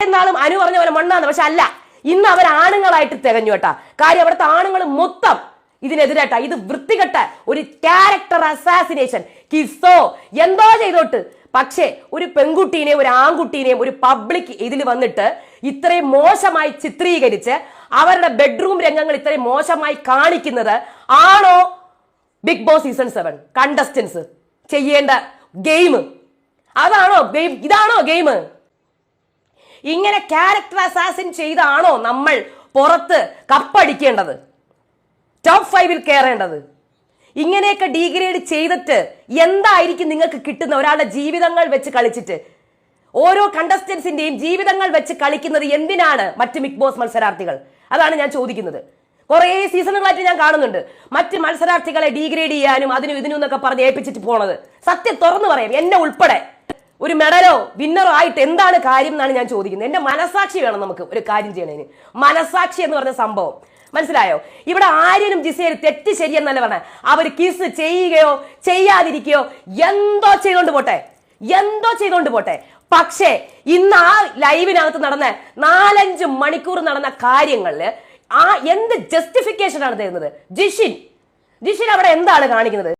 എന്നാളും അനു പറഞ്ഞ പോലെ മണ്ണാന്ന്. പക്ഷെ അല്ല, ഇന്ന് അവർ ആണുങ്ങളായിട്ട് തികഞ്ഞു കേട്ടാ. കാര്യം അവിടുത്തെ ആണുങ്ങൾ മൊത്തം ഇതിനെതിരായിട്ടാ. ഇത് വൃത്തികെട്ട ഒരു ക്യാരക്ടർ അസാസിനേഷൻ, കിസ്സോ എന്തോ ചെയ്തോട്ട്. പക്ഷേ ഒരു പെൺകുട്ടീനെയും ഒരു ആൺകുട്ടീനെയും ഒരു പബ്ലിക് ഇതിൽ വന്നിട്ട് ഇത്രയും മോശമായി ചിത്രീകരിച്ച് അവരുടെ ബെഡ്റൂം രംഗങ്ങൾ ഇത്രയും മോശമായി കാണിക്കുന്നത് ആണോ ബിഗ് ബോസ് സീസൺ 7 കണ്ടസ്റ്റൻസ് ചെയ്യേണ്ട ഗെയിം? അതാണോ ഗെയിം? ഇതാണോ ഗെയിം? ഇങ്ങനെ ക്യാരക്ടർ അസാസിൻ ചെയ്താണോ നമ്മൾ പുറത്ത് കപ്പടിക്കേണ്ടത്, ടോപ്പ് 5-ൽ കയറേണ്ടത്? ഇങ്ങനെയൊക്കെ ഡീഗ്രേഡ് ചെയ്തിട്ട് എന്തായിരിക്കും നിങ്ങൾക്ക് കിട്ടുന്ന? ഒരാളുടെ ജീവിതങ്ങൾ വെച്ച് കളിച്ചിട്ട് ഓരോ കണ്ടസ്റ്റൻസിന്റെയും ജീവിതങ്ങൾ വെച്ച് കളിക്കുന്നത് എന്തിനാണ് മറ്റ് ബിഗ് ബോസ് മത്സരാർത്ഥികൾ? അതാണ് ഞാൻ ചോദിക്കുന്നത്. കുറേ സീസണുകളായിട്ട് ഞാൻ കാണുന്നുണ്ട് മറ്റ് മത്സരാർത്ഥികളെ ഡീഗ്രേഡ് ചെയ്യാനും അതിനും ഇതിനും എന്നൊക്കെ പറഞ്ഞ് ഏൽപ്പിച്ചിട്ട് പോണത്. സത്യം തുറന്നു പറയാം, എന്നെ ഉൾപ്പെടെ ഒരു മെഡലോ വിന്നറോ ആയിട്ട് എന്താണ് കാര്യം എന്നാണ് ഞാൻ ചോദിക്കുന്നത്. എന്റെ മനസാക്ഷി വേണം നമുക്ക് ഒരു കാര്യം ചെയ്യണതിന്. മനസാക്ഷി എന്ന് പറഞ്ഞ സംഭവം മനസ്സിലായോ? ഇവിടെ ആര്യനും ജിസേലും തെറ്റ് ശരിയെന്നല്ല പറഞ്ഞ. അവർ കിസ് ചെയ്യുകയോ ചെയ്യാതിരിക്കുകയോ എന്തോ ചെയ്തോണ്ട് പോട്ടെ. പക്ഷേ ഇന്ന് ആ ലൈവിനകത്ത് നടന്ന 4-5 മണിക്കൂർ നടന്ന കാര്യങ്ങളില് എന്ത് ജസ്റ്റിഫിക്കേഷൻ ആണ് തരുന്നത് ജിഷിൻ? അവിടെ എന്താണ് കാണിക്കുന്നത്?